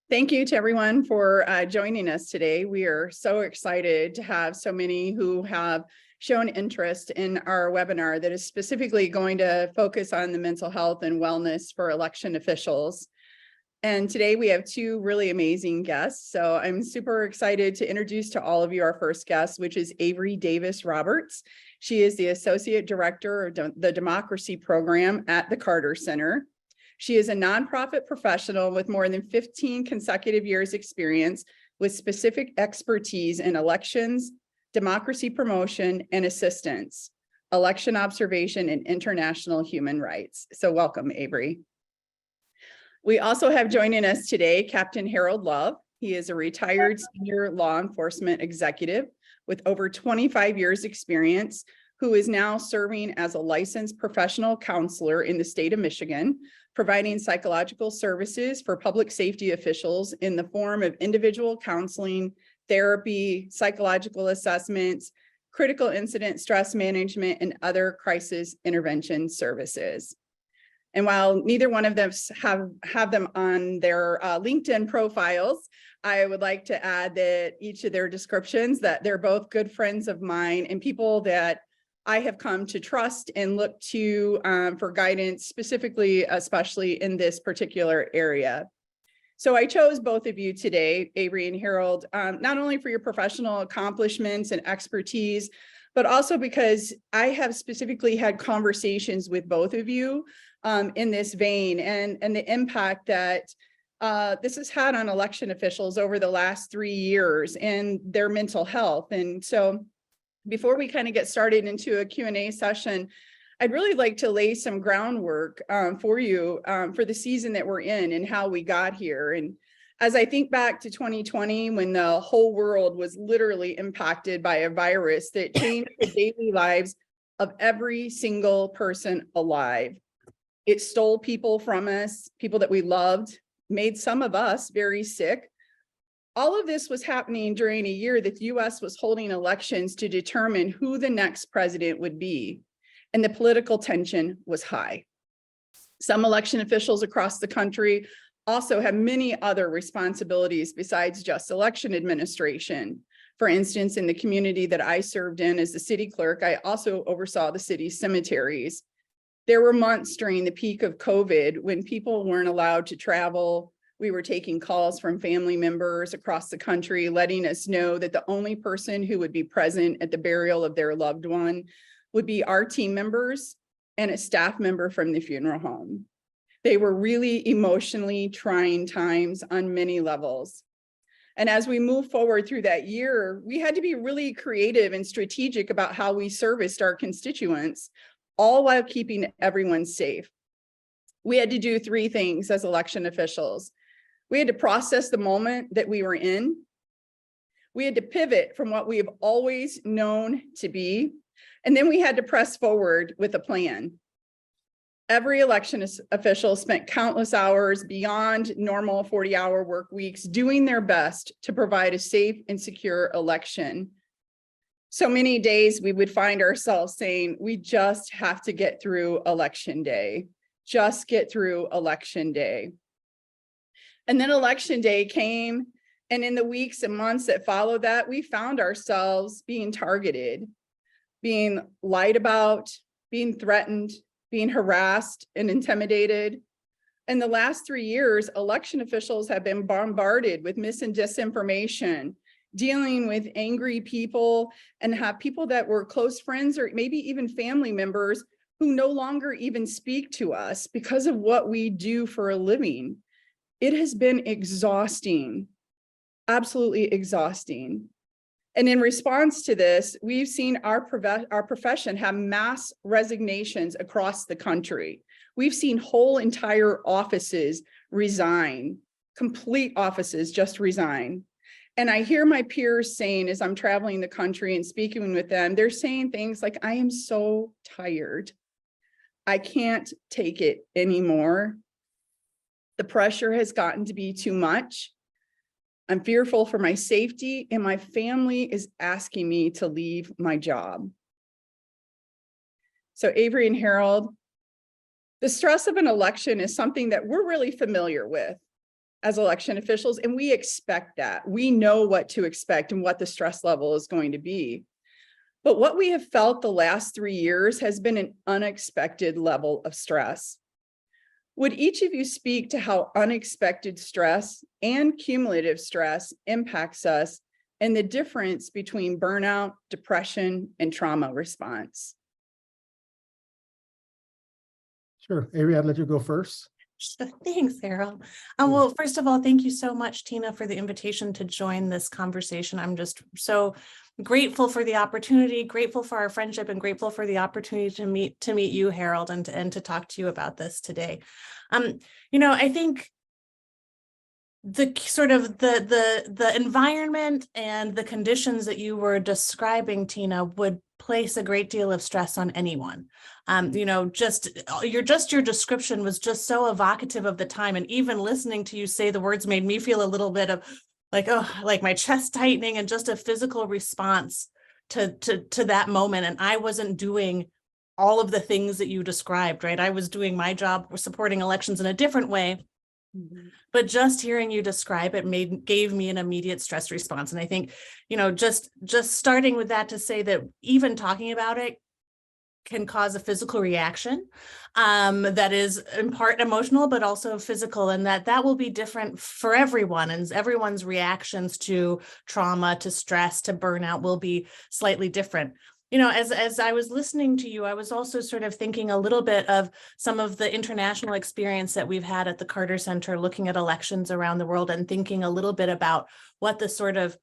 Thank you to everyone for joining us today. We are so excited to have so many who have shown interest in our webinar that is specifically going to focus on the mental health and wellness for election officials. And today we have two really amazing guests. So I'm super excited to introduce to all of you our first guest, which is Avery Davis Roberts. She is the Associate Director of the Democracy Program at the Carter Center. She is a nonprofit professional with more than 15 consecutive years experience with specific expertise in elections, democracy promotion and assistance, election observation, and international human rights. So welcome, Avery. We also have joining us today, Captain Harold Love. He is a retired senior law enforcement executive with over 25 years experience, who is now serving as a licensed professional counselor in the state of Michigan, providing psychological services for public safety officials in the form of individual counseling, therapy, psychological assessments, critical incident stress management, and other crisis intervention services. And while neither one of them have them on their LinkedIn profiles, I would like to add that each of their descriptions that they're both good friends of mine and people that I have come to trust and look to for guidance, specifically, especially in this particular area. So I chose both of you today, Avery and Harold, not only for your professional accomplishments and expertise, but also because I have specifically had conversations with both of you in this vein and the impact that this has had on election officials over the last 3 years and their mental health. And so before we kind of get started into a Q&A session, I'd really like to lay some groundwork for you for the season that we're in and how we got here. And as I think back to 2020, when the whole world was literally impacted by a virus that changed the daily lives of every single person alive. It stole people from us, people that we loved, made some of us very sick. All of this was happening during a year that the US was holding elections to determine who the next president would be, and the political tension was high. Some election officials across the country also have many other responsibilities besides just election administration. For instance, in the community that I served in as the city clerk, I also oversaw the city's cemeteries. There were months during the peak of COVID when people weren't allowed to travel. We were taking calls from family members across the country, letting us know that the only person who would be present at the burial of their loved one would be our team members and a staff member from the funeral home. They were really emotionally trying times on many levels. And as we move forward through that year, we had to be really creative and strategic about how we serviced our constituents, all while keeping everyone safe. We had to do 3 things as election officials. We had to process the moment that we were in. We had to pivot from what we have always known to be. And then we had to press forward with a plan. Every election official spent countless hours beyond normal 40-hour work weeks doing their best to provide a safe and secure election. So many days we would find ourselves saying, we just have to get through election day. Just get through election day. And then election day came, and in the weeks and months that followed that, we found ourselves being targeted, being lied about, being threatened, being harassed and intimidated. In the last 3 years, election officials have been bombarded with mis and disinformation, dealing with angry people, and have people that were close friends or maybe even family members who no longer even speak to us because of what we do for a living. It has been exhausting, absolutely exhausting. And in response to this, we've seen our profession have mass resignations across the country. We've seen whole entire offices resign, complete offices just resign. And I hear my peers saying, as I'm traveling the country and speaking with them, they're saying things like, I am so tired. I can't take it anymore. The pressure has gotten to be too much. I'm fearful for my safety, and my family is asking me to leave my job. So Avery and Harold, the stress of an election is something that we're really familiar with. as election officials, and we expect that. We know what to expect and what the stress level is going to be. But what we have felt the last 3 years has been an unexpected level of stress. Would each of you speak to how unexpected stress and cumulative stress impacts us and the difference between burnout, depression, and trauma response? Sure. Avery, I'd let you go first. Sure. Thanks, Harold. Well, first of all, thank you so much, Tina, for the invitation to join this conversation. I'm just so grateful for the opportunity, grateful for our friendship, and grateful for the opportunity to meet you, Harold, and to talk to you about this today. I think the sort of the environment and the conditions that you were describing, Tina, would place a great deal of stress on anyone. Your description was just so evocative of the time, and even listening to you say the words made me feel a little bit of like my chest tightening and just a physical response to that moment. And I wasn't doing all of the things that you described, right? I was doing my job supporting elections in a different way. But just hearing you describe it gave me an immediate stress response. And I think, just starting with that to say that even talking about it can cause a physical reaction that is in part emotional, but also physical, and that will be different for everyone. And everyone's reactions to trauma, to stress, to burnout will be slightly different. As I was listening to you, I was also sort of thinking a little bit of some of the international experience that we've had at the Carter Center, looking at elections around the world and thinking a little bit about what the sort of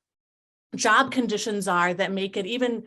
job conditions are that make it even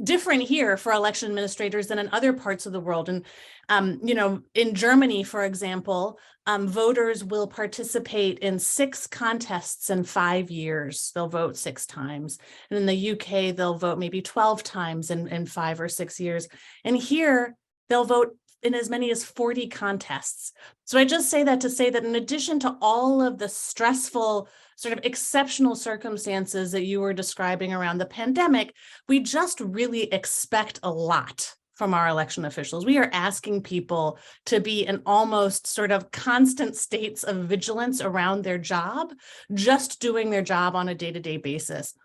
different here for election administrators than in other parts of the world. And, in Germany, for example, voters will participate in 6 contests in 5 years. They'll vote 6 times. And in the UK, they'll vote maybe 12 times in 5 or 6 years. And here, they'll vote in as many as 40 contests. So I just say that to say that in addition to all of the stressful, sort of exceptional circumstances that you were describing around the pandemic, we just really expect a lot from our election officials. We are asking people to be in almost sort of constant states of vigilance around their job, just doing their job on a day-to-day basis.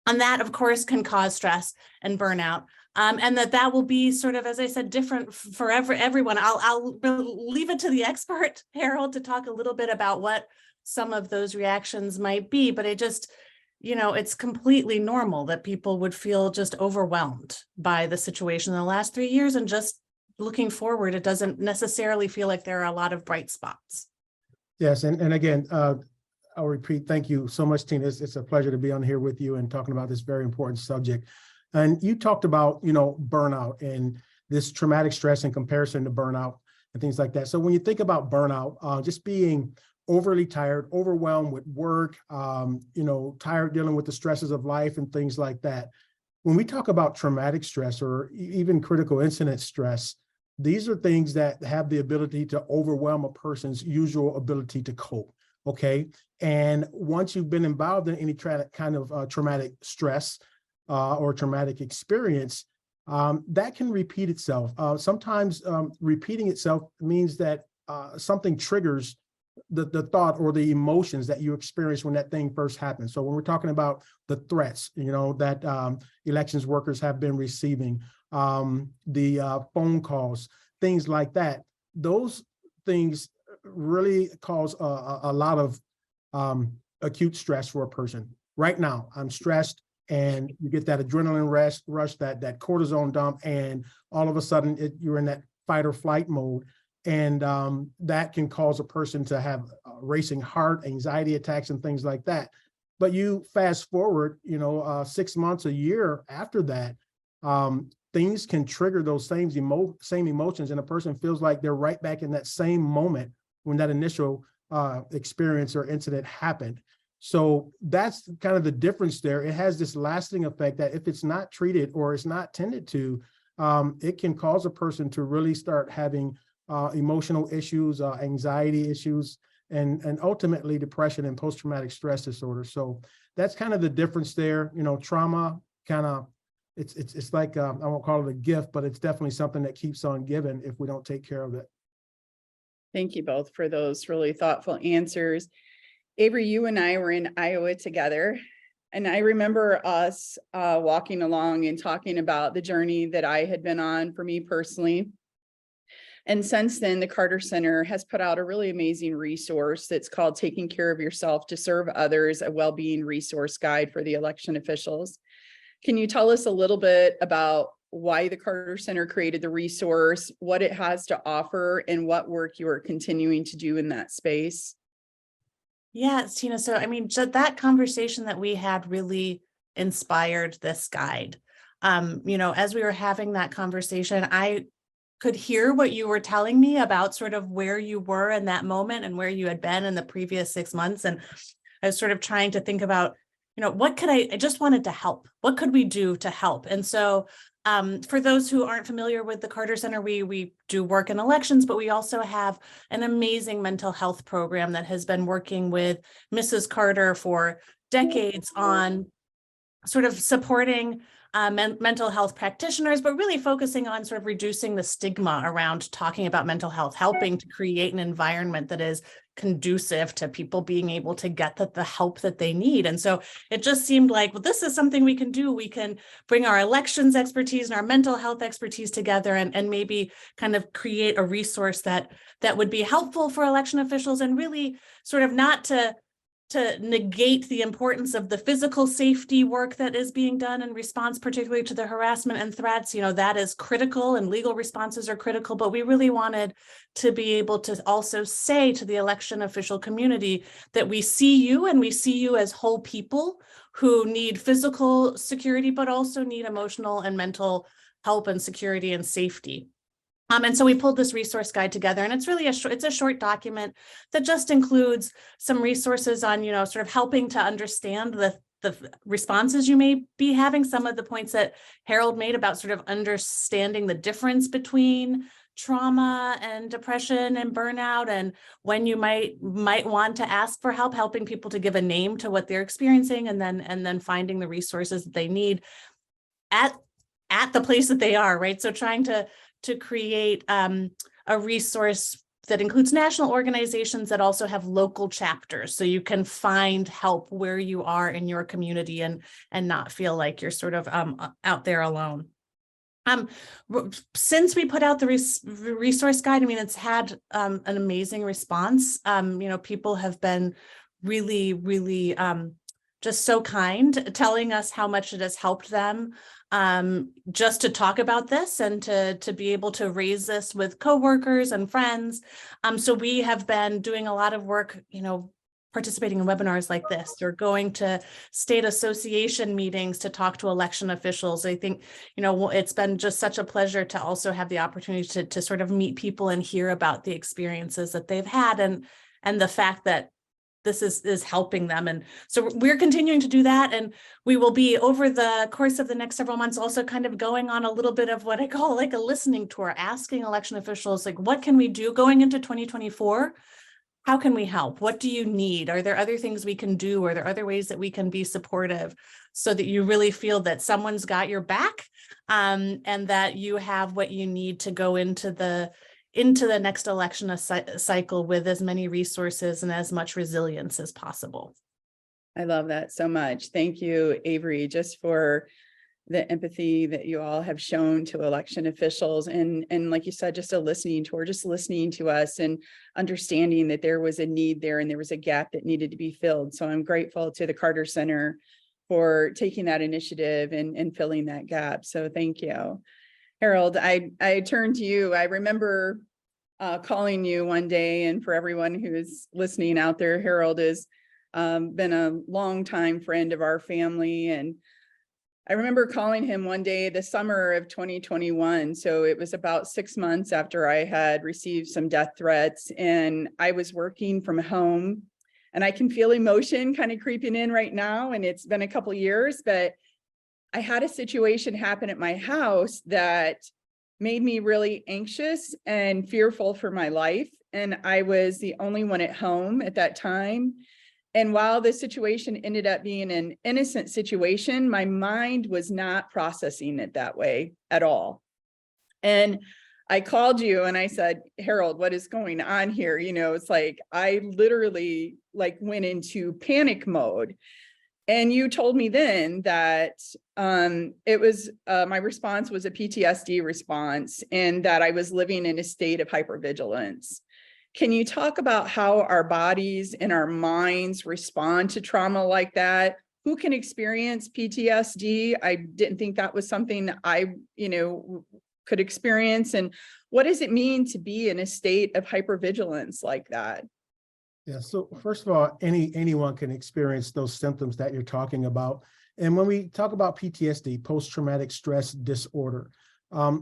And that, of course, can cause stress and burnout. And that will be sort of, as I said, different for everyone. I'll leave it to the expert, Harold, to talk a little bit about what some of those reactions might be. But it just, it's completely normal that people would feel just overwhelmed by the situation in the last 3 years. And just looking forward, it doesn't necessarily feel like there are a lot of bright spots. Yes. And again, I'll repeat, thank you so much, Tina. It's a pleasure to be on here with you and talking about this very important subject. And you talked about, burnout and this traumatic stress in comparison to burnout and things like that. So when you think about burnout, just being overly tired, overwhelmed with work, tired dealing with the stresses of life and things like that. When we talk about traumatic stress or even critical incident stress, these are things that have the ability to overwhelm a person's usual ability to cope. Okay. And once you've been involved in any kind of traumatic stress or traumatic experience, that can repeat itself. Sometimes repeating itself means that something triggers the thought or the emotions that you experience when that thing first happened. So when we're talking about the threats, that elections workers have been receiving, the phone calls, things like that, those things really cause a lot of acute stress for a person. Right now, I'm stressed, and you get that adrenaline rush, that cortisone dump, and all of a sudden you're in that fight or flight mode. And that can cause a person to have racing heart, anxiety attacks, and things like that. But you fast forward, 6 months, a year after that, things can trigger those same emotions, and a person feels like they're right back in that same moment when that initial experience or incident happened. So that's kind of the difference there. It has this lasting effect that if it's not treated or it's not tended to, it can cause a person to really start having emotional issues, anxiety issues, and ultimately depression and post-traumatic stress disorder. So that's kind of the difference there. Trauma kind of, it's like, I won't call it a gift, but it's definitely something that keeps on giving if we don't take care of it. Thank you both for those really thoughtful answers. Avery, you and I were in Iowa together. And I remember us walking along and talking about the journey that I had been on for me personally. And since then, the Carter Center has put out a really amazing resource that's called Taking Care of Yourself to Serve Others, a Wellbeing Resource Guide for the election officials. Can you tell us a little bit about why the Carter Center created the resource, what it has to offer, and what work you are continuing to do in that space? Yes, Tina. So, I mean, that conversation that we had really inspired this guide. As we were having that conversation, I could hear what you were telling me about sort of where you were in that moment and where you had been in the previous 6 months. And I was sort of trying to think about, what I just wanted to help. What could we do to help? And so for those who aren't familiar with the Carter Center, we do work in elections, but we also have an amazing mental health program that has been working with Mrs. Carter for decades on sort of supporting mental health practitioners, but really focusing on sort of reducing the stigma around talking about mental health, helping to create an environment that is conducive to people being able to get the help that they need. And so it just seemed like, well, this is something we can do. We can bring our elections expertise and our mental health expertise together and maybe kind of create a resource that would be helpful for election officials, and really sort of not to negate the importance of the physical safety work that is being done in response, particularly to the harassment and threats. That is critical, and legal responses are critical, but we really wanted to be able to also say to the election official community that we see you, and we see you as whole people who need physical security, but also need emotional and mental help and security and safety. And so we pulled this resource guide together, and it's really it's a short document that just includes some resources on, sort of helping to understand the responses you may be having, some of the points that Harold made about sort of understanding the difference between trauma and depression and burnout, and when you might want to ask for help, helping people to give a name to what they're experiencing, and then finding the resources that they need at the place that they are, right? So trying to create a resource that includes national organizations that also have local chapters, so you can find help where you are in your community and not feel like you're sort of out there alone. Since we put out the resource guide, I mean, it's had an amazing response. People have been really, really just so kind, telling us how much it has helped them just to talk about this and to be able to raise this with coworkers and friends. So we have been doing a lot of work, participating in webinars like this, or going to state association meetings to talk to election officials. I think, it's been just such a pleasure to also have the opportunity to sort of meet people and hear about the experiences that they've had, and the fact that this is helping them. And so we're continuing to do that. And we will be, over the course of the next several months, also kind of going on a little bit of what I call like a listening tour, asking election officials, like, what can we do going into 2024? How can we help? What do you need? Are there other things we can do? Are there other ways that we can be supportive, so that you really feel that someone's got your back, and that you have what you need to go into the next election cycle with as many resources and as much resilience as possible. I love that so much. Thank you, Avery, just for the empathy that you all have shown to election officials. And like you said, just a listening tour, just listening to us and understanding that there was a need there and there was a gap that needed to be filled. So I'm grateful to the Carter Center for taking that initiative and filling that gap. So thank you. Harold, I turn to you. I remember calling you one day, and for everyone who's listening out there, Harold has been a longtime friend of our family. And I remember calling him one day the summer of 2021. So it was about 6 months after I had received some death threats, and I was working from home, and I can feel emotion kind of creeping in right now. And it's been a couple of years, but I had a situation happen at my house that made me really anxious and fearful for my life. And I was the only one at home at that time. And while the situation ended up being an innocent situation, my mind was not processing it that way at all. And I called you and I said, Harold, what is going on here? You know, it's like, I literally like went into panic mode. And you told me then that it was my response was a PTSD response and that I was living in a state of hypervigilance. Can you talk about how our bodies and our minds respond to trauma like that? Who can experience PTSD? I didn't think that was something I, could experience. And what does it mean to be in a state of hypervigilance like that? Yeah, so first of all, anyone can experience those symptoms that you're talking about. And when we talk about PTSD, post-traumatic stress disorder,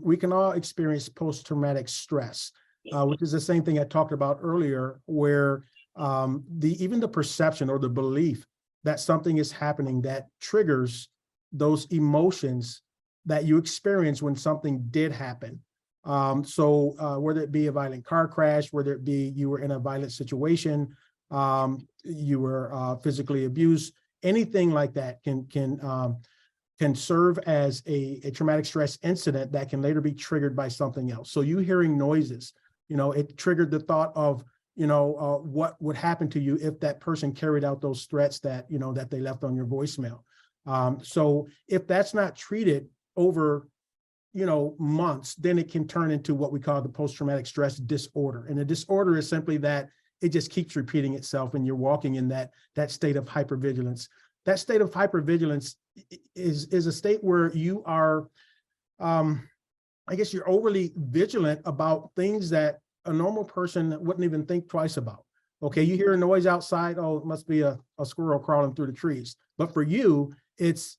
we can all experience post-traumatic stress, which is the same thing I talked about earlier, where even the perception or the belief that something is happening that triggers those emotions that you experience when something did happen. So whether it be a violent car crash, whether it be you were in a violent situation, you were physically abused, anything like that can serve as a traumatic stress incident that can later be triggered by something else. So you hearing noises, it triggered the thought of, what would happen to you if that person carried out those threats that, that they left on your voicemail. So if that's not treated over months, then it can turn into what we call the post-traumatic stress disorder. And the disorder is simply that it just keeps repeating itself and you're walking in that state of hypervigilance. That state of hypervigilance is a state where you are, I guess you're overly vigilant about things that a normal person wouldn't even think twice about. Okay, you hear a noise outside, oh, it must be a squirrel crawling through the trees. But for you, it's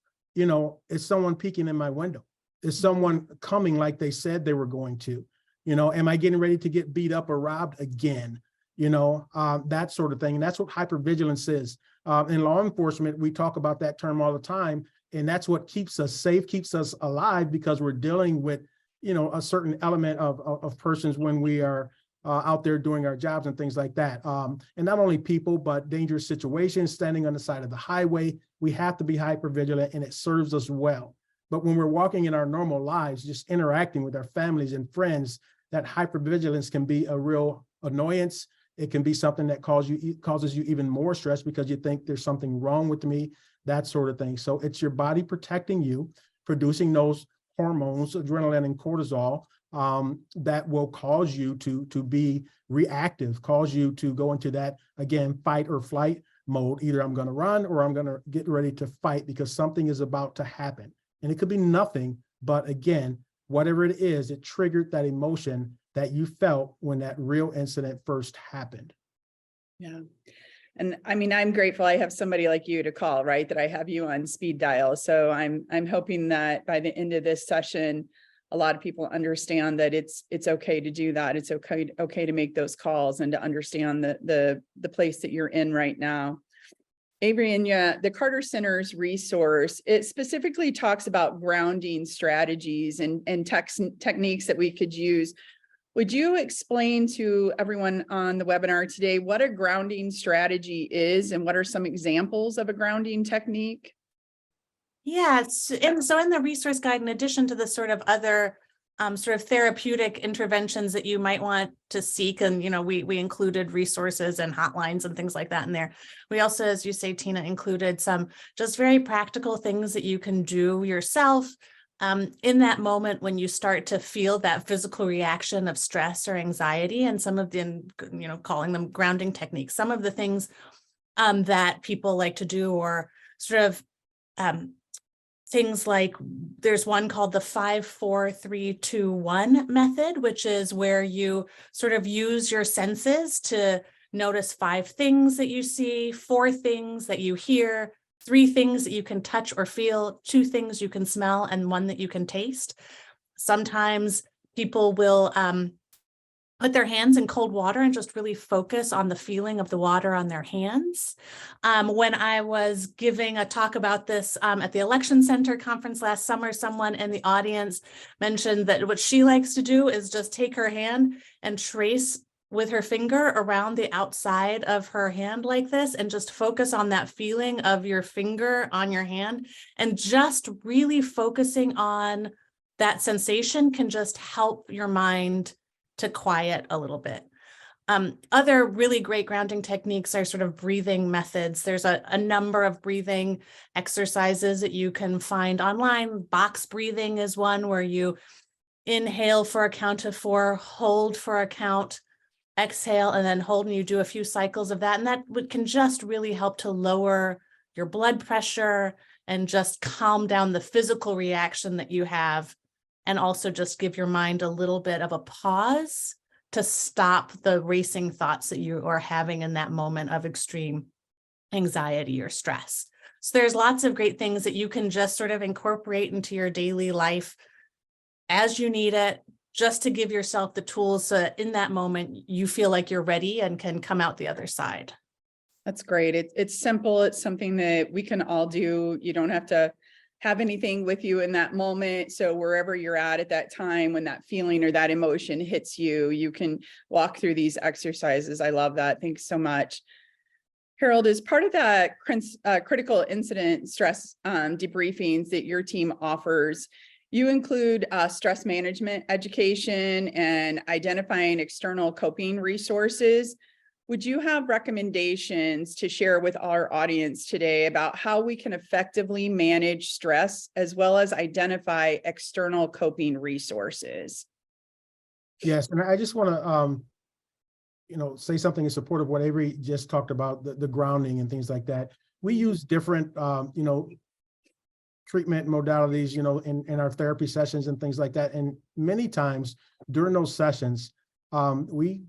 someone peeking in my window. Is someone coming like they said they were going to? Am I getting ready to get beat up or robbed again? That sort of thing. And that's what hypervigilance is. In law enforcement, we talk about that term all the time. And that's what keeps us safe, keeps us alive, because we're dealing with, a certain element of persons when we are out there doing our jobs and things like that. And not only people, but dangerous situations, standing on the side of the highway. We have to be hypervigilant, and it serves us well. But when we're walking in our normal lives, just interacting with our families and friends, that hypervigilance can be a real annoyance. It can be something that causes you even more stress because you think there's something wrong with me, that sort of thing. So it's your body protecting you, producing those hormones, adrenaline and cortisol, that will cause you to be reactive, cause you to go into that, again, fight or flight mode. Either I'm going to run or I'm going to get ready to fight because something is about to happen. And it could be nothing, but again, whatever it is, it triggered that emotion that you felt when that real incident first happened. Yeah. And I mean, I'm grateful I have somebody like you to call, right? That I have you on speed dial. So I'm hoping that by the end of this session, a lot of people understand that it's okay to do that. It's okay to make those calls and to understand the place that you're in right now. Avery, and the Carter Center's resource, it specifically talks about grounding strategies and techniques that we could use. Would you explain to everyone on the webinar today what a grounding strategy is and what are some examples of a grounding technique? Yes, and so in the resource guide, in addition to the sort of other sort of therapeutic interventions that you might want to seek, and we included resources and hotlines and things like that in there. We also, as you say, Tina, included some just very practical things that you can do yourself in that moment when you start to feel that physical reaction of stress or anxiety, and some of the, calling them grounding techniques, some of the things that people like to do, or sort of things like there's one called the 5-4-3-2-1 method, which is where you sort of use your senses to notice 5 things that you see, 4 things that you hear, 3 things that you can touch or feel, 2 things you can smell, and 1 that you can taste. Sometimes people will put their hands in cold water and just really focus on the feeling of the water on their hands. When I was giving a talk about this at the Election Center conference last summer, someone in the audience mentioned that what she likes to do is just take her hand and trace with her finger around the outside of her hand like this, and just focus on that feeling of your finger on your hand, and just really focusing on that sensation can just help your mind to quiet a little bit. Other really great grounding techniques are sort of breathing methods. There's a number of breathing exercises that you can find online. Box breathing is one where you inhale for a count of 4, hold for a count, exhale, and then hold, and you do a few cycles of that. And that can just really help to lower your blood pressure and just calm down the physical reaction that you have, and also just give your mind a little bit of a pause to stop the racing thoughts that you are having in that moment of extreme anxiety or stress. So there's lots of great things that you can just sort of incorporate into your daily life as you need it, just to give yourself the tools so that in that moment you feel like you're ready and can come out the other side. That's great. It's simple. It's something that we can all do. You don't have to have anything with you in that moment. So wherever you're at that time, when that feeling or that emotion hits you, you can walk through these exercises. I love that. Thanks so much. Harold, as part of that critical incident stress debriefings that your team offers, you include stress management education and identifying external coping resources. Would you have recommendations to share with our audience today about how we can effectively manage stress as well as identify external coping resources? Yes, and I just want to, say something in support of what Avery just talked about, the grounding and things like that. We use different, treatment modalities, in our therapy sessions and things like that. And many times during those sessions, we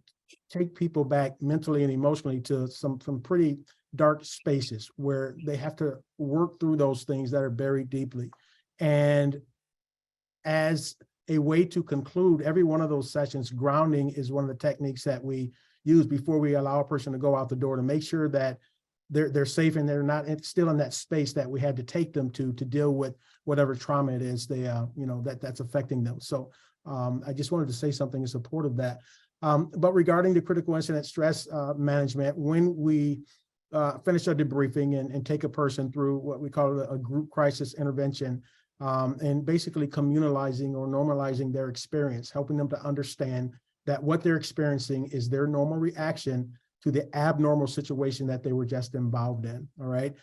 take people back mentally and emotionally to some pretty dark spaces where they have to work through those things that are buried deeply. And as a way to conclude every one of those sessions, grounding is one of the techniques that we use before we allow a person to go out the door, to make sure that they're safe and they're not still in that space that we had to take them to deal with whatever trauma it is that's affecting them. So I just wanted to say something in support of that. But regarding the critical incident stress management, when we finish our debriefing and take a person through what we call a group crisis intervention, and basically communalizing or normalizing their experience, helping them to understand that what they're experiencing is their normal reaction to the abnormal situation that they were just involved in. All right.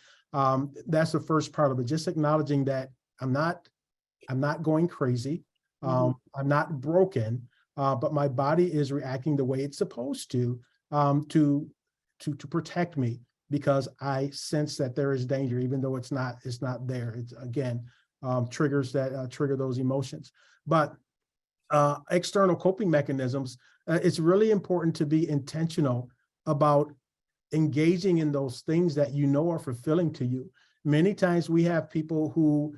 That's the first part of it. Just acknowledging that I'm not going crazy. I'm not broken, but my body is reacting the way it's supposed to protect me, because I sense that there is danger, even though it's not there. It's again, triggers that trigger those emotions. But external coping mechanisms, it's really important to be intentional about engaging in those things that are fulfilling to you. Many times we have people who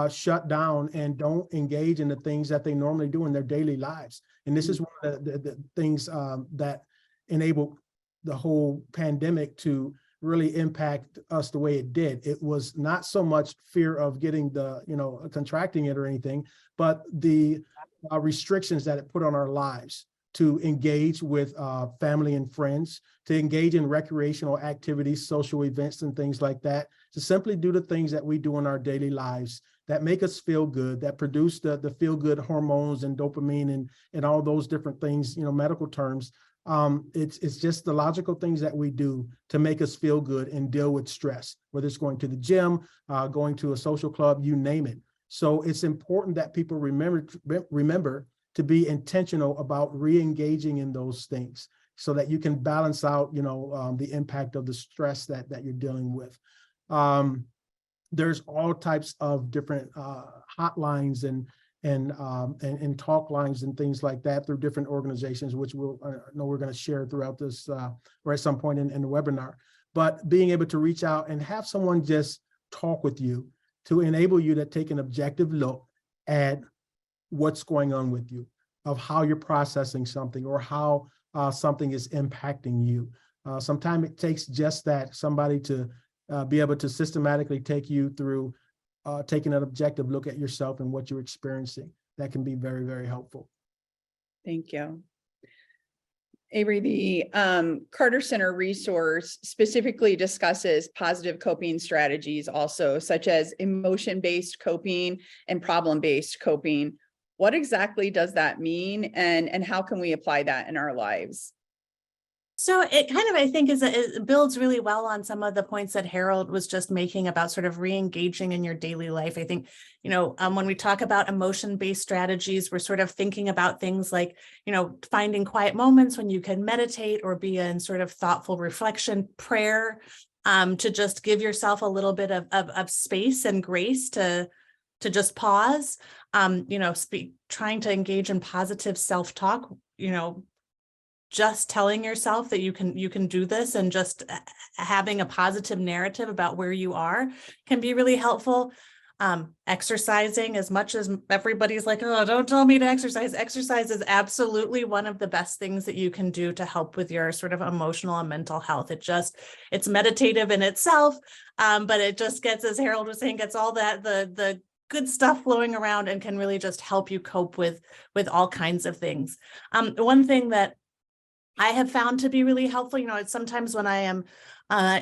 shut down and don't engage in the things that they normally do in their daily lives. And this is one of the things that enabled the whole pandemic to really impact us the way it did. It was not so much fear of getting contracting it or anything, but the restrictions that it put on our lives to engage with family and friends, to engage in recreational activities, social events and things like that, to simply do the things that we do in our daily lives that make us feel good, that produce the feel-good hormones and dopamine and all those different things, medical terms. It's just the logical things that we do to make us feel good and deal with stress, whether it's going to the gym, going to a social club, you name it. So it's important that people remember to be intentional about re-engaging in those things so that you can balance out, the impact of the stress that you're dealing with. There's all types of different hotlines and talk lines and things like that through different organizations, which we're going to share throughout this or at some point in the webinar. But being able to reach out and have someone just talk with you to enable you to take an objective look at what's going on with you, of how you're processing something or how something is impacting you. Sometimes it takes just that, somebody to be able to systematically take you through taking an objective look at yourself and what you're experiencing. That can be very, very helpful. Thank you. Avery, the Carter Center resource specifically discusses positive coping strategies also, such as emotion-based coping and problem-based coping. What exactly does that mean? And how can we apply that in our lives? So it kind of, I think, it builds really well on some of the points that Harold was just making about sort of re-engaging in your daily life. I think, when we talk about emotion-based strategies, we're sort of thinking about things like, finding quiet moments when you can meditate or be in sort of thoughtful reflection, prayer, to just give yourself a little bit of space and grace to just pause, trying to engage in positive self-talk, just telling yourself that you can do this, and just having a positive narrative about where you are can be really helpful. Exercising, as much as everybody's like, oh, don't tell me to exercise. Exercise is absolutely one of the best things that you can do to help with your sort of emotional and mental health. It's meditative in itself, but it just gets, as Harold was saying, gets all that, the good stuff flowing around, and can really just help you cope with all kinds of things. One thing that I have found to be really helpful, it's sometimes when I am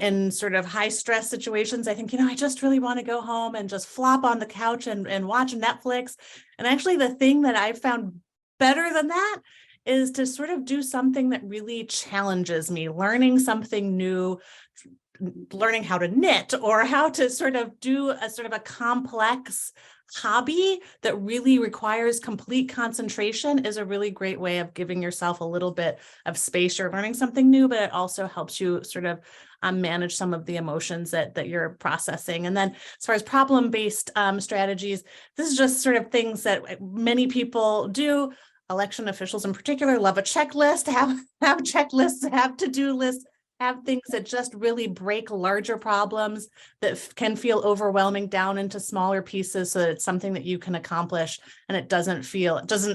in sort of high stress situations, I think, I just really want to go home and just flop on the couch and watch Netflix. And actually, the thing that I've found better than that is to sort of do something that really challenges me, learning something new, learning how to knit, or how to sort of do a sort of a complex hobby that really requires complete concentration is a really great way of giving yourself a little bit of space. You're learning something new, but it also helps you sort of manage some of the emotions that you're processing. And then as far as problem-based strategies, this is just sort of things that many people do. Election officials in particular love a checklist, have checklists, have to-do lists, have things that just really break larger problems that can feel overwhelming down into smaller pieces, so that it's something that you can accomplish, and it doesn't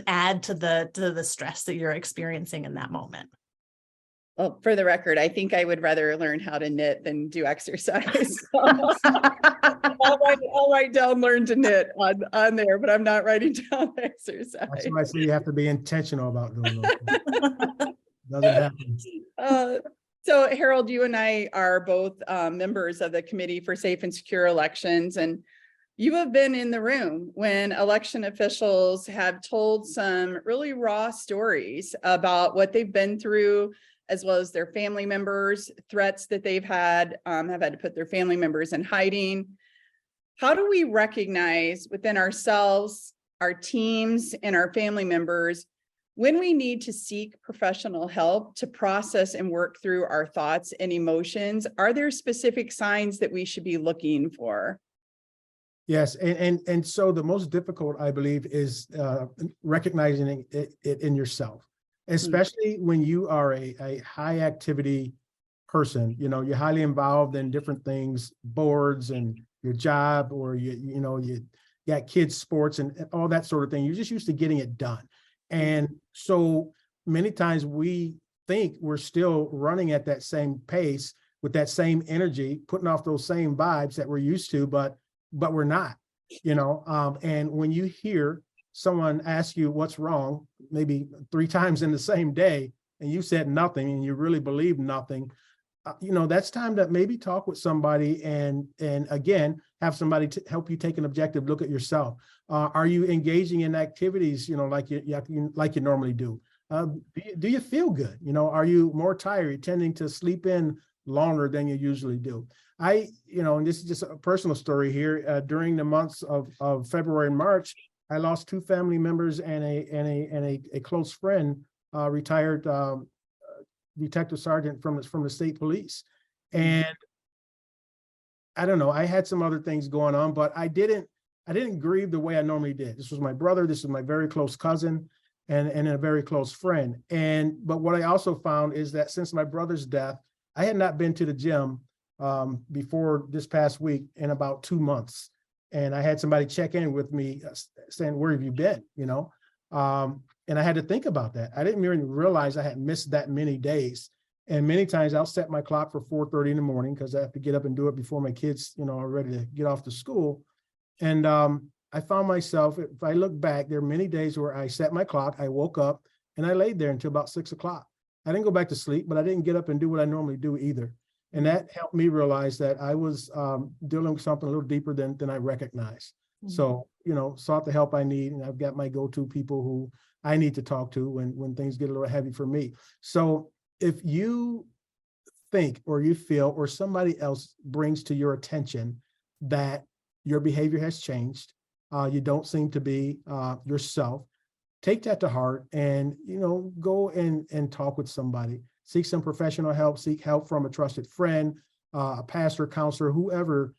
add to the stress that you're experiencing in that moment. Well, for the record, I think I would rather learn how to knit than do exercise. I'll write down learn to knit on there, but I'm not writing down exercise. That's why I say you have to be intentional about doing those. Doesn't happen. So Harold, you and I are both members of the Committee for Safe and Secure Elections, and you have been in the room when election officials have told some really raw stories about what they've been through, as well as their family members, threats that they've had, have had to put their family members in hiding. How do we recognize within ourselves, our teams, and our family members when we need to seek professional help to process and work through our thoughts and emotions? Are there specific signs that we should be looking for? Yes, and so the most difficult, I believe, is recognizing it in yourself, especially when you are a high activity person. You're highly involved in different things, boards and your job, or you got kids' sports and all that sort of thing. You're just used to getting it done. And so many times we think we're still running at that same pace with that same energy, putting off those same vibes that we're used to, but we're not, and when you hear someone ask you what's wrong, maybe 3 times in the same day, and you said nothing, and you really believe nothing, that's time to maybe talk with somebody and again, have somebody to help you take an objective look at yourself. Are you engaging in activities, like you normally do? Do you feel good? Are you more tired? You're tending to sleep in longer than you usually do. And this is just a personal story here. During the months of February and March, I lost 2 family members and a close friend, retired detective sergeant from the state police. And I don't know, I had some other things going on, but I didn't grieve the way I normally did. This was my brother, this was my very close cousin, and a very close friend. But what I also found is that since my brother's death, I had not been to the gym before this past week in about 2 months. And I had somebody check in with me saying, where have you been? And I had to think about that. I didn't even realize I had missed that many days. And many times I'll set my clock for 4:30 in the morning because I have to get up and do it before my kids, are ready to get off to school. And I found myself, if I look back, there are many days where I set my clock, I woke up, and I laid there until about 6 o'clock. I didn't go back to sleep, but I didn't get up and do what I normally do either. And that helped me realize that I was dealing with something a little deeper than I recognized. So, sought the help I need, and I've got my go-to people who I need to talk to when things get a little heavy for me. So if you think or you feel or somebody else brings to your attention that your behavior has changed, you don't seem to be yourself, take that to heart and, go and talk with somebody. Seek some professional help, seek help from a trusted friend, a pastor, counselor, whoever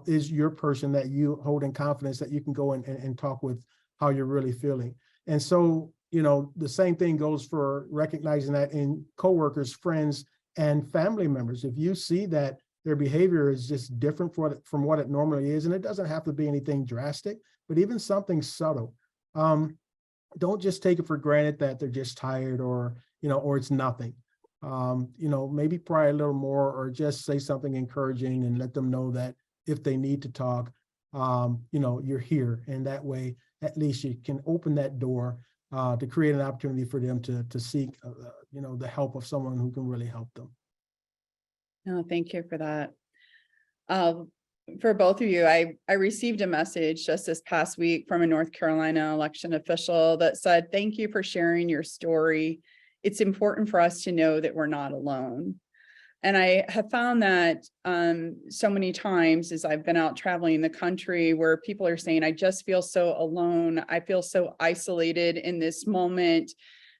is your person that you hold in confidence that you can go and talk with how you're really feeling. And so, the same thing goes for recognizing that in coworkers, friends, and family members. If you see that their behavior is just different from what it normally is, and it doesn't have to be anything drastic, but even something subtle, don't just take it for granted that they're just tired or it's nothing. Maybe pry a little more or just say something encouraging and let them know that if they need to talk, you're here. And that way, at least you can open that door to create an opportunity for them to seek, the help of someone who can really help them. No, thank you for that. For both of you, I received a message just this past week from a North Carolina election official that said, "Thank you for sharing your story. It's important for us to know that we're not alone." And I have found that so many times as I've been out traveling the country where people are saying, "I just feel so alone. I feel so isolated in this moment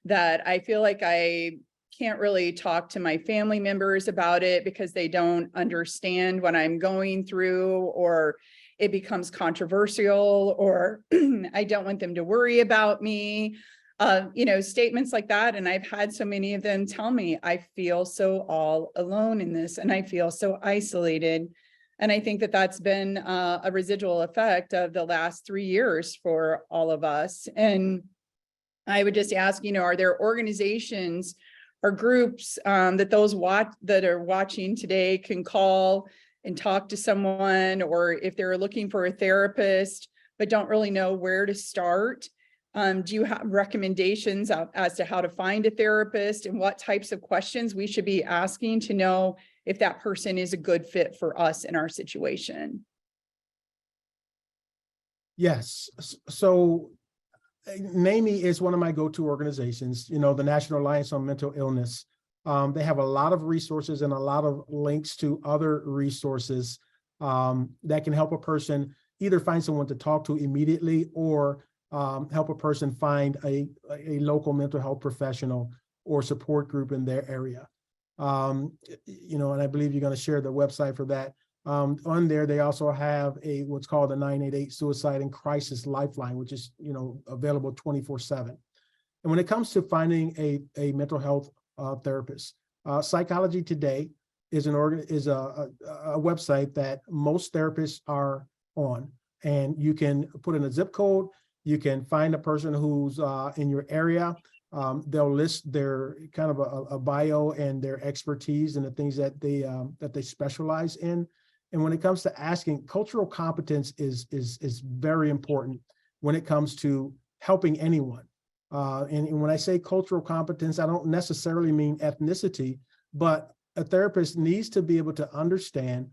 that I feel like I can't really talk to my family members about it because they don't understand what I'm going through, or it becomes controversial, or I don't want them to worry about me." Statements like that. And I've had so many of them tell me, "I feel so all alone in this and I feel so isolated." And I think that that's been a residual effect of the last 3 years for all of us. And I would just ask, are there organizations or groups that those that are watching today can call and talk to someone, or if they're looking for a therapist but don't really know where to start? Do you have recommendations as to how to find a therapist and what types of questions we should be asking to know if that person is a good fit for us in our situation? Yes. So NAMI is one of my go-to organizations, the National Alliance on Mental Illness. They have a lot of resources and a lot of links to other resources that can help a person either find someone to talk to immediately or help a person find a local mental health professional or support group in their area. And I believe you're going to share the website for that. On there, they also have what's called the 988 Suicide and Crisis Lifeline, which is, available 24/7. And when it comes to finding a mental health therapist, Psychology Today is a website that most therapists are on, and you can put in a zip code. You can find a person who's in your area. They'll list their kind of a bio and their expertise and the things that they specialize in. And when it comes to asking, cultural competence is very important when it comes to helping anyone. And when I say cultural competence, I don't necessarily mean ethnicity, but a therapist needs to be able to understand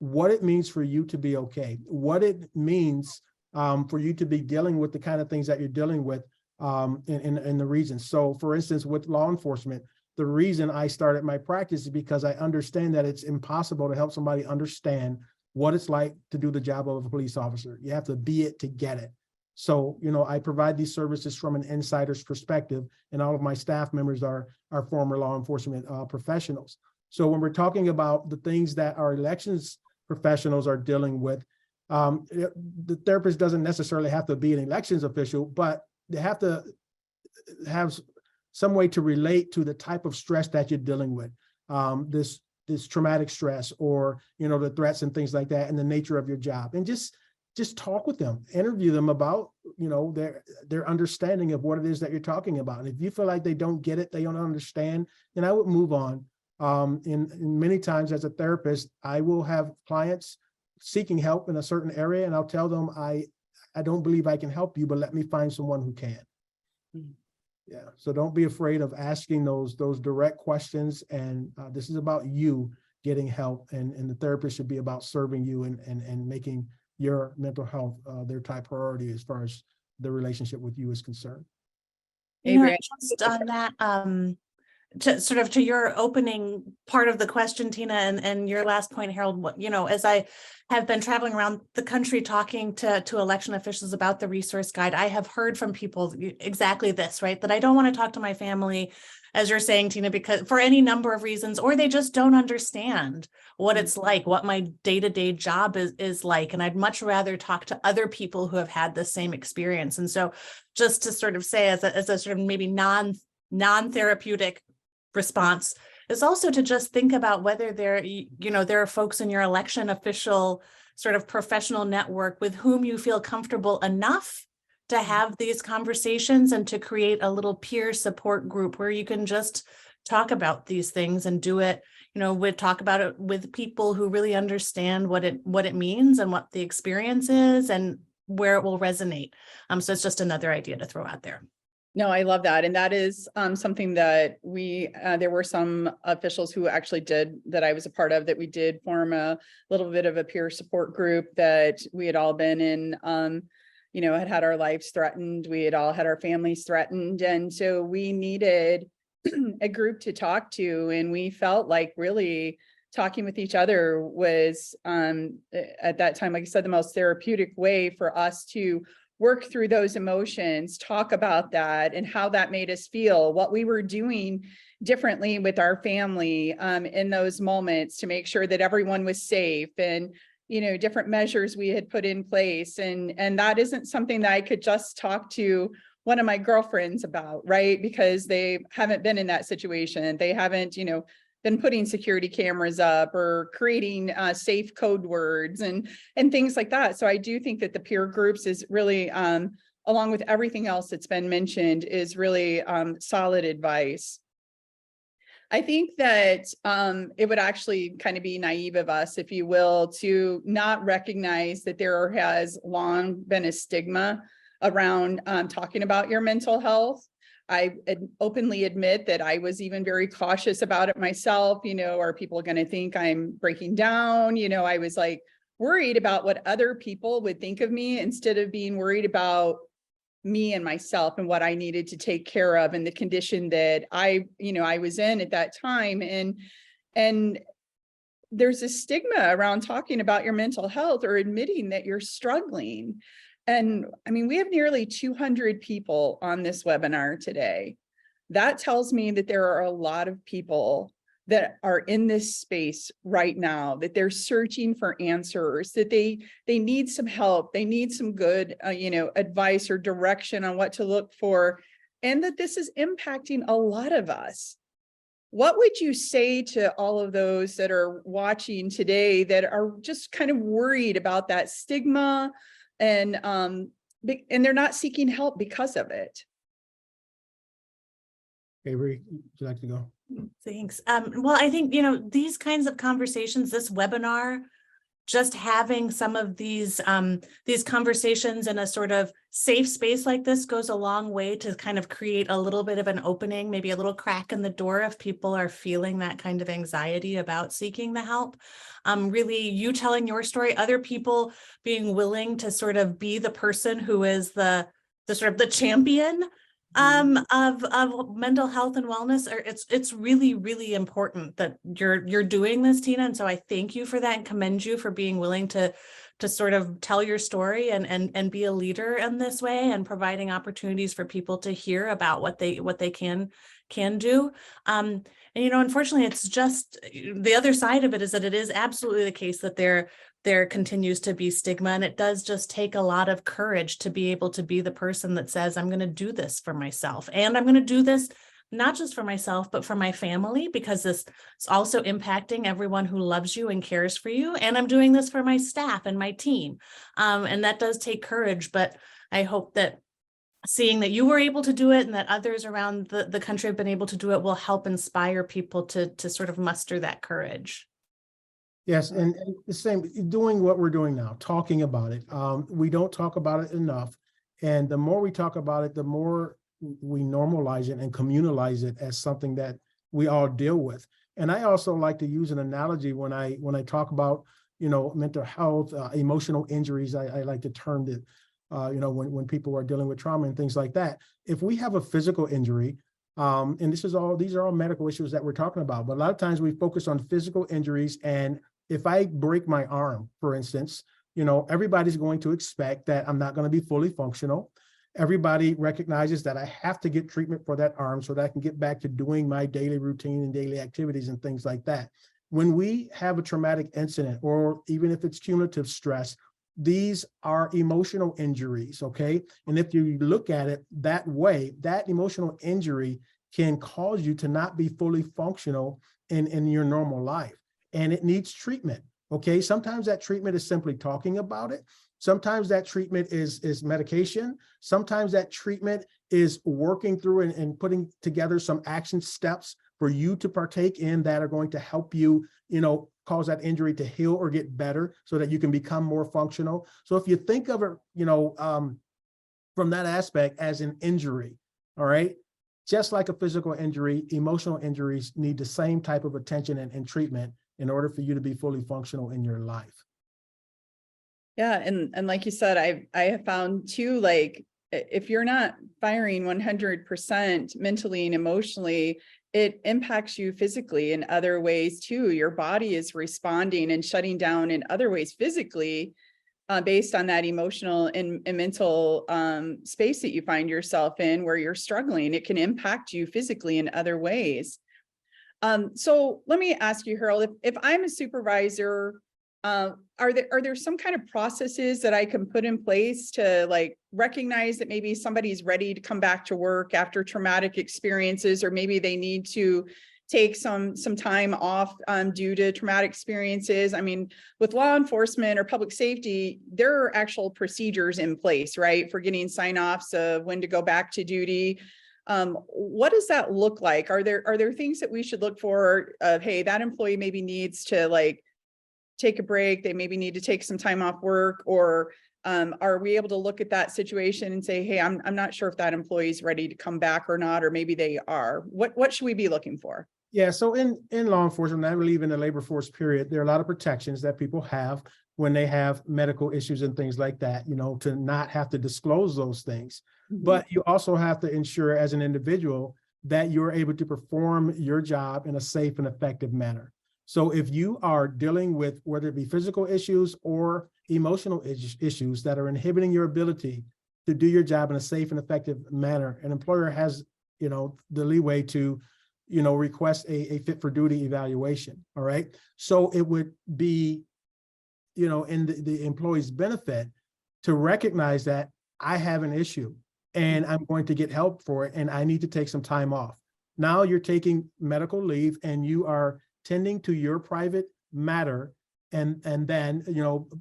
what it means for you to be okay, what it means for you to be dealing with the kind of things that you're dealing with in the region. So for instance, with law enforcement, the reason I started my practice is because I understand that it's impossible to help somebody understand what it's like to do the job of a police officer. You have to be it to get it. So, I provide these services from an insider's perspective, and all of my staff members are former law enforcement professionals. So when we're talking about the things that our elections professionals are dealing with, the therapist doesn't necessarily have to be an elections official, but they have to have some way to relate to the type of stress that you're dealing with, this traumatic stress, or the threats and things like that, and the nature of your job, and just talk with them, interview them about their understanding of what it is that you're talking about. And if you feel like they don't get it, they don't understand, then I would move on. And many times as a therapist, I will have clients seeking help in a certain area, and I'll tell them, I don't believe I can help you, but let me find someone who can. Mm-hmm. Yeah. So don't be afraid of asking those direct questions. And this is about you getting help, and the therapist should be about serving you and making your mental health their top priority as far as the relationship with you is concerned. Avery, Just on that, to sort of to your opening part of the question, Tina, and your last point, Harold, as I have been traveling around the country talking to election officials about the resource guide, I have heard from people exactly this, right? That I don't want to talk to my family, as you're saying, Tina, because for any number of reasons, or they just don't understand what it's like, what my day-to-day job is like. And I'd much rather talk to other people who have had the same experience. And so just to sort of say as a sort of maybe non-therapeutic response is also to just think about whether there are folks in your election official sort of professional network with whom you feel comfortable enough to have these conversations and to create a little peer support group where you can just talk about these things and do it, talk about it with people who really understand what it means and what the experience is and where it will resonate. So it's just another idea to throw out there. No, I love that. And that is something that there were some officials who actually did, that I was a part of, that we did form a little bit of a peer support group that we had all been in, had our lives threatened. We had all had our families threatened. And so we needed a group to talk to. And we felt like really talking with each other was at that time, like I said, the most therapeutic way for us to work through those emotions, talk about that and how that made us feel, what we were doing differently with our family in those moments to make sure that everyone was safe, and different measures we had put in place. And that isn't something that I could just talk to one of my girlfriends about, right? Because they haven't been in that situation. They haven't, been putting security cameras up or creating safe code words and things like that. So I do think that the peer groups is really, along with everything else that's been mentioned, is really solid advice. I think that it would actually kind of be naive of us, if you will, to not recognize that there has long been a stigma around talking about your mental health. I openly admit that I was even very cautious about it myself. Are people going to think I'm breaking down? I was like worried about what other people would think of me instead of being worried about me and myself and what I needed to take care of and the condition that I was in at that time. And there's a stigma around talking about your mental health or admitting that you're struggling. And I mean, we have nearly 200 people on this webinar today. That tells me that there are a lot of people that are in this space right now, that they're searching for answers, that they need some help. They need some good, advice or direction on what to look for, and that this is impacting a lot of us. What would you say to all of those that are watching today that are just kind of worried about that stigma, and they're not seeking help because of it? Avery, would you like to go? Thanks. Well, I think, these kinds of conversations, this webinar, just having some of these conversations in a sort of safe space like this goes a long way to kind of create a little bit of an opening, maybe a little crack in the door if people are feeling that kind of anxiety about seeking the help. Really, you telling your story, other people being willing to sort of be the person who is the sort of the champion of mental health and wellness. Or it's really, really important that you're doing this, Tina. And so I thank you for that and commend you for being willing to sort of tell your story and be a leader in this way, and providing opportunities for people to hear about what they can do. And unfortunately, it's just the other side of it is that it is absolutely the case that there continues to be stigma, and it does just take a lot of courage to be able to be the person that says, I'm going to do this for myself, and I'm going to do this not just for myself, but for my family, because this is also impacting everyone who loves you and cares for you. And I'm doing this for my staff and my team. And that does take courage, but I hope that seeing that you were able to do it and that others around the country have been able to do it will help inspire people to sort of muster that courage. Yes, and the same, doing what we're doing now, talking about it. We don't talk about it enough. And the more we talk about it, the more we normalize it and communalize it as something that we all deal with. And I also like to use an analogy when I talk about mental health, emotional injuries. I like to term it, when people are dealing with trauma and things like that. If we have a physical injury, and these are all medical issues that we're talking about, but a lot of times we focus on physical injuries. And if I break my arm, for instance, everybody's going to expect that I'm not going to be fully functional. Everybody recognizes that I have to get treatment for that arm so that I can get back to doing my daily routine and daily activities and things like that. When we have a traumatic incident, or even if it's cumulative stress, these are emotional injuries, okay? And if you look at it that way, that emotional injury can cause you to not be fully functional in your normal life. And it needs treatment, okay? Sometimes that treatment is simply talking about it. Sometimes that treatment is medication. Sometimes that treatment is working through and putting together some action steps for you to partake in that are going to help you, cause that injury to heal or get better so that you can become more functional. So if you think of it, from that aspect as an injury, all right, just like a physical injury, emotional injuries need the same type of attention and treatment in order for you to be fully functional in your life. Yeah, and like you said, I have found too, like, if you're not firing 100% mentally and emotionally, it impacts you physically in other ways too. Your body is responding and shutting down in other ways physically, based on that emotional and mental space that you find yourself in where you're struggling. It can impact you physically in other ways. So let me ask you, Harold, if I'm a supervisor, are there some kind of processes that I can put in place to like recognize that maybe somebody's ready to come back to work after traumatic experiences, or maybe they need to take some time off due to traumatic experiences? I mean, with law enforcement or public safety, there are actual procedures in place, right, for getting sign-offs of when to go back to duty. What does that look like? Are there things that we should look for of, hey, that employee maybe needs to like take a break, they maybe need to take some time off work, or are we able to look at that situation and say, hey, I'm not sure if that employee is ready to come back or not, or maybe they are? What should we be looking for? Yeah, so in law enforcement, I believe in the labor force period, there are a lot of protections that people have when they have medical issues and things like that, to not have to disclose those things. Mm-hmm. But you also have to ensure as an individual that you're able to perform your job in a safe and effective manner. So if you are dealing with whether it be physical issues or emotional issues that are inhibiting your ability to do your job in a safe and effective manner, an employer has, the leeway to, request a fit for duty evaluation. All right. So it would be, in the employee's benefit to recognize that I have an issue and I'm going to get help for it, and I need to take some time off. Now you're taking medical leave and you are tending to your private matter, and then,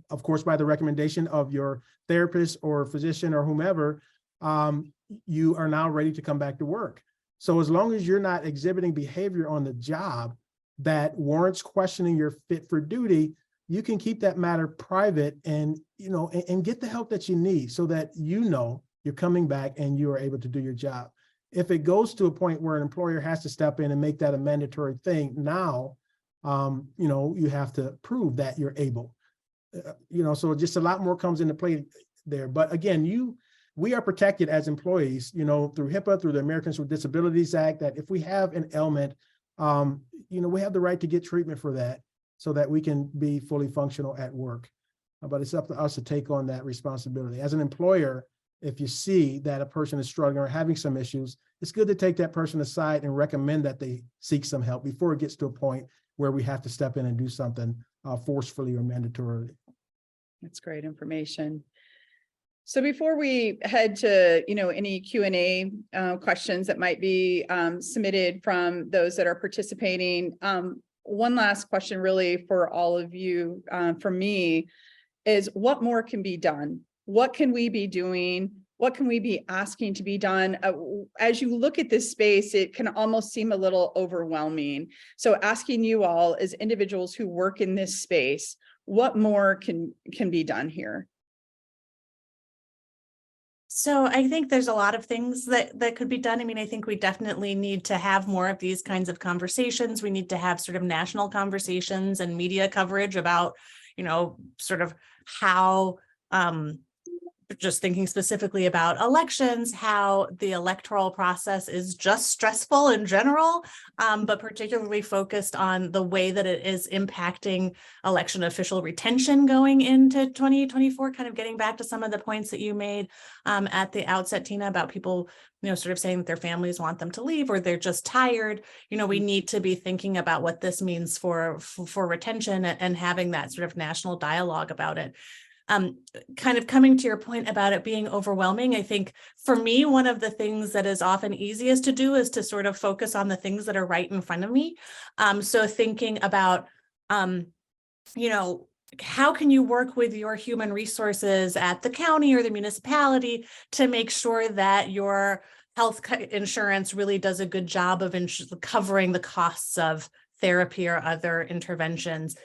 of course, by the recommendation of your therapist or physician or whomever, you are now ready to come back to work. So as long as you're not exhibiting behavior on the job that warrants questioning your fit for duty, you can keep that matter private and, and get the help that you need so that you're coming back and you are able to do your job. If it goes to a point where an employer has to step in and make that a mandatory thing, now, you have to prove that you're able, so just a lot more comes into play there. But again, we are protected as employees, through HIPAA, through the Americans with Disabilities Act, that if we have an ailment, we have the right to get treatment for that so that we can be fully functional at work. But it's up to us to take on that responsibility. As an employer, if you see that a person is struggling or having some issues, it's good to take that person aside and recommend that they seek some help before it gets to a point where we have to step in and do something forcefully or mandatorily. That's great information. So before we head to, any Q&A questions that might be submitted from those that are participating, one last question really for all of you, from me, is what more can be done? What can we be doing? What can we be asking to be done? As you look at this space, it can almost seem a little overwhelming. So asking you all as individuals who work in this space, what more can be done here? So I think there's a lot of things that could be done. I mean, I think we definitely need to have more of these kinds of conversations. We need to have sort of national conversations and media coverage about, sort of how, just thinking specifically about elections, how the electoral process is just stressful in general, but particularly focused on the way that it is impacting election official retention going into 2024, kind of getting back to some of the points that you made at the outset, Tina, about people, sort of saying that their families want them to leave or they're just tired. We need to be thinking about what this means for retention and having that sort of national dialogue about it. Kind of coming to your point about it being overwhelming, I think for me, one of the things that is often easiest to do is to sort of focus on the things that are right in front of me. So thinking about, how can you work with your human resources at the county or the municipality to make sure that your health insurance really does a good job of covering the costs of therapy or other interventions?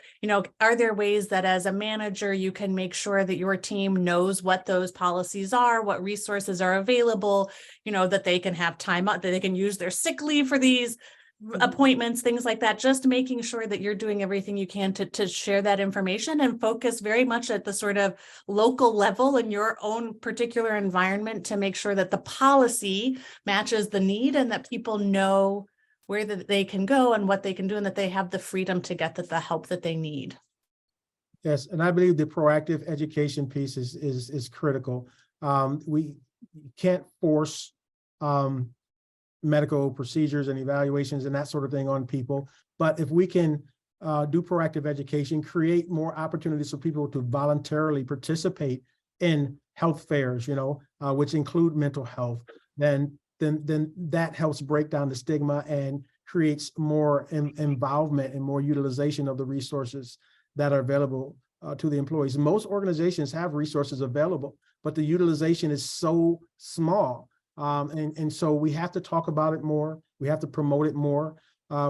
Are there ways that as a manager, you can make sure that your team knows what those policies are, what resources are available, that they can have time out, that they can use their sick leave for these appointments, things like that, just making sure that you're doing everything you can to share that information and focus very much at the sort of local level in your own particular environment to make sure that the policy matches the need and that people know where they can go and what they can do, and that they have the freedom to get the help that they need. Yes, and I believe the proactive education piece is critical. We can't force medical procedures and evaluations and that sort of thing on people, but if we can do proactive education, create more opportunities for people to voluntarily participate in health fairs, which include mental health, then that helps break down the stigma and creates more involvement and more utilization of the resources that are available to the employees. Most organizations have resources available, but the utilization is so small. And so we have to talk about it more. We have to promote it more.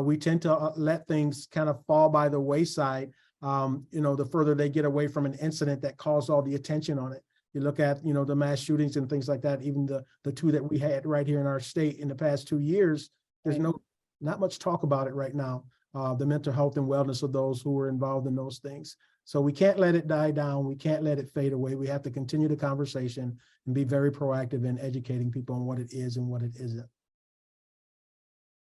We tend to let things kind of fall by the wayside, the further they get away from an incident that caused all the attention on it. You look at, the mass shootings and things like that, even the two that we had right here in our state in the past 2 years, there's not much talk about it right now, the mental health and wellness of those who were involved in those things. So we can't let it die down. We can't let it fade away. We have to continue the conversation and be very proactive in educating people on what it is and what it isn't.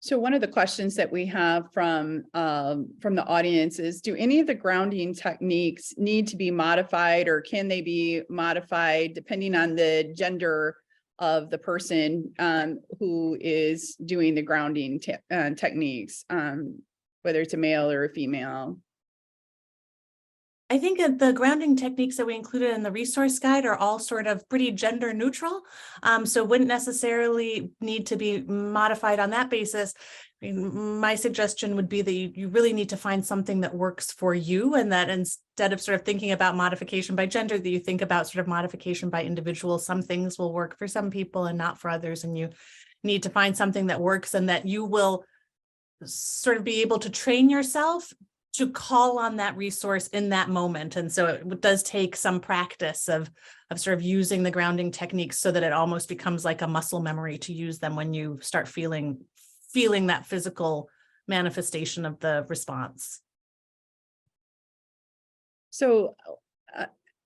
So one of the questions that we have from the audience is, do any of the grounding techniques need to be modified, or can they be modified depending on the gender of the person who is doing the grounding techniques, whether it's a male or a female? I think that the grounding techniques that we included in the resource guide are all sort of pretty gender neutral, so wouldn't necessarily need to be modified on that basis. I mean, my suggestion would be that you really need to find something that works for you, and that instead of sort of thinking about modification by gender, that you think about sort of modification by individual. Some things will work for some people and not for others, and you need to find something that works and that you will sort of be able to train yourself to call on that resource in that moment. And so it does take some practice of sort of using the grounding techniques so that it almost becomes like a muscle memory to use them when you start feeling that physical manifestation of the response. So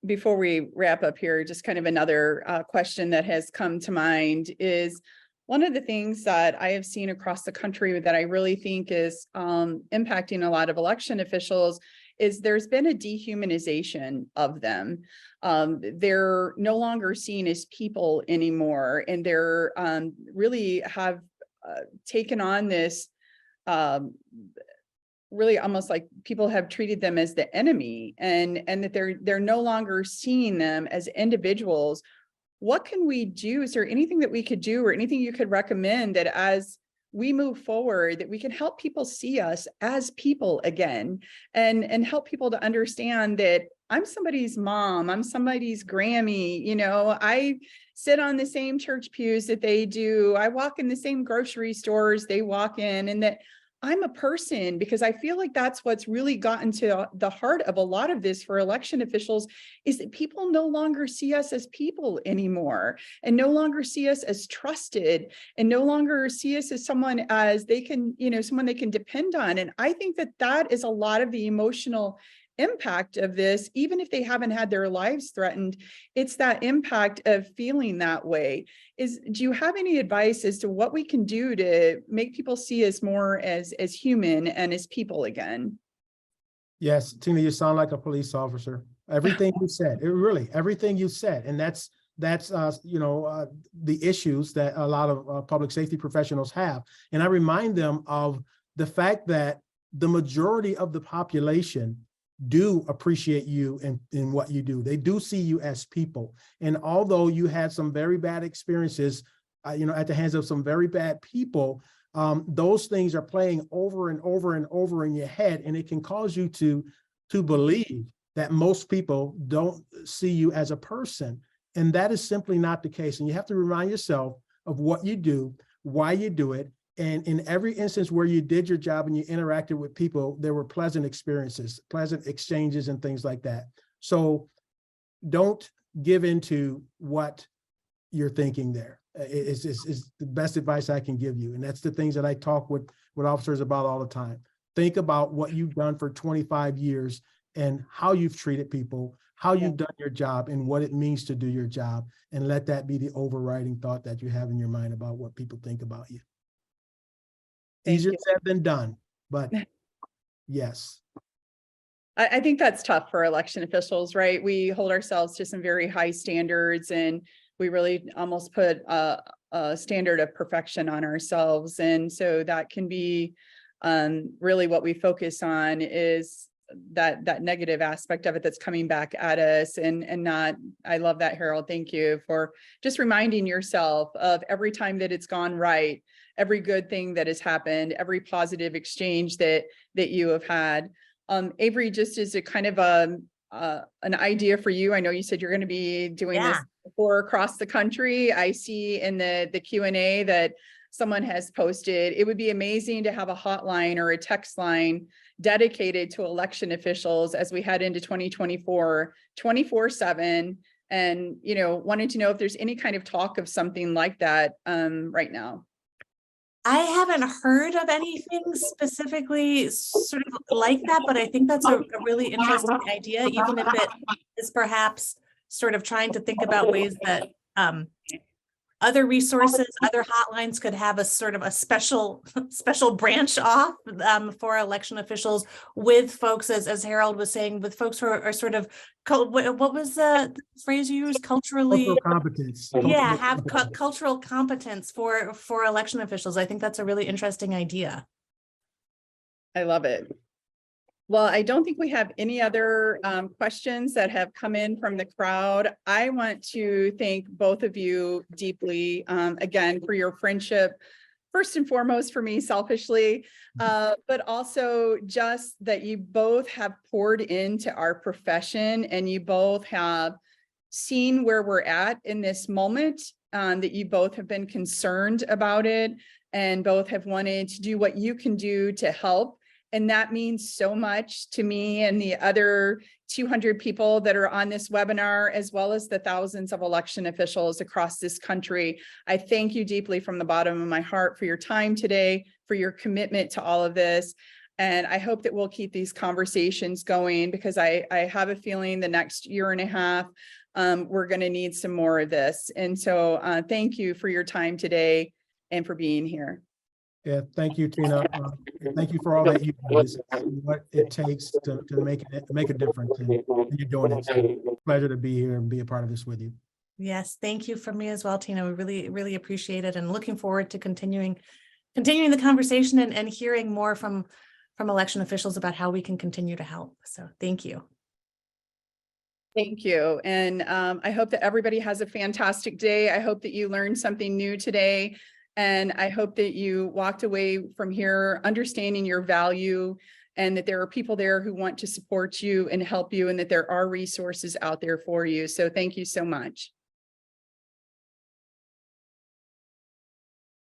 before we wrap up here, just kind of another question that has come to mind is, one of the things that I have seen across the country that I really think is impacting a lot of election officials is there's been a dehumanization of them. They're no longer seen as people anymore, and they're really have taken on this really almost like people have treated them as the enemy, and that they're no longer seeing them as individuals. What can we do? Is there anything that we could do, or anything you could recommend that as we move forward, that we can help people see us as people again, and help people to understand that I'm somebody's mom, I'm somebody's Grammy, I sit on the same church pews that they do, I walk in the same grocery stores they walk in, and that I'm a person, because I feel like that's what's really gotten to the heart of a lot of this for election officials, is that people no longer see us as people anymore, and no longer see us as trusted, and no longer see us as someone as they can, someone they can depend on. And I think that that is a lot of the emotional impact of this, even if they haven't had their lives threatened, it's that impact of feeling that way. Do you have any advice as to what we can do to make people see us more as human and as people again? Yes, Tina, you sound like a police officer. Everything you said, everything you said, and that's the issues that a lot of public safety professionals have. And I remind them of the fact that the majority of the population do appreciate you in what you do. They do see you as people. And although you had some very bad experiences, at the hands of some very bad people, those things are playing over and over and over in your head, and it can cause you to believe that most people don't see you as a person. And that is simply not the case. And you have to remind yourself of what you do, why you do it. And in every instance where you did your job and you interacted with people, there were pleasant experiences, pleasant exchanges and things like that. So don't give into what you're thinking there. It's the best advice I can give you. And that's the things that I talk with officers about all the time. Think about what you've done for 25 years and how you've treated people, how you've done your job and what it means to do your job. And let that be the overriding thought that you have in your mind about what people think about you. Easier said than done, but yes. I think that's tough for election officials, right? We hold ourselves to some very high standards, and we really almost put a standard of perfection on ourselves. And so that can be really what we focus on is that negative aspect of it that's coming back at us, and not. I love that, Harold. Thank you for just reminding yourself of every time that it's gone right, every good thing that has happened, every positive exchange that you have had. Avery, just as a kind of an idea for you, I know you said you're going to be doing this for across the country. I see in the Q&A that someone has posted, it would be amazing to have a hotline or a text line dedicated to election officials as we head into 2024, 24/7. And, wanted to know if there's any kind of talk of something like that right now. I haven't heard of anything specifically sort of like that, but I think that's a really interesting idea, even if it is perhaps sort of trying to think about ways that other resources, other hotlines could have a sort of a special branch off for election officials with folks, as Harold was saying, with folks who are sort of, what was the phrase you used? Cultural competence. Yeah, have cultural competence for election officials. I think that's a really interesting idea. I love it. Well, I don't think we have any other questions that have come in from the crowd. I want to thank both of you deeply, again, for your friendship, first and foremost for me selfishly, but also just that you both have poured into our profession and you both have seen where we're at in this moment, that you both have been concerned about it and both have wanted to do what you can do to help. And that means so much to me and the other 200 people that are on this webinar, as well as the thousands of election officials across this country. I thank you deeply from the bottom of my heart for your time today, for your commitment to all of this. And I hope that we'll keep these conversations going, because I have a feeling the next year and a half, we're going to need some more of this. And so thank you for your time today and for being here. Yeah, thank you, Tina. Thank you for all that you do. This is what it takes to make a difference, and you're doing it. So pleasure to be here and be a part of this with you. Yes, thank you from me as well, Tina. We really, really appreciate it, and looking forward to continuing the conversation and hearing more from election officials about how we can continue to help. So thank you. Thank you. And I hope that everybody has a fantastic day. I hope that you learned something new today. And I hope that you walked away from here understanding your value, and that there are people there who want to support you and help you, and that there are resources out there for you. So thank you so much.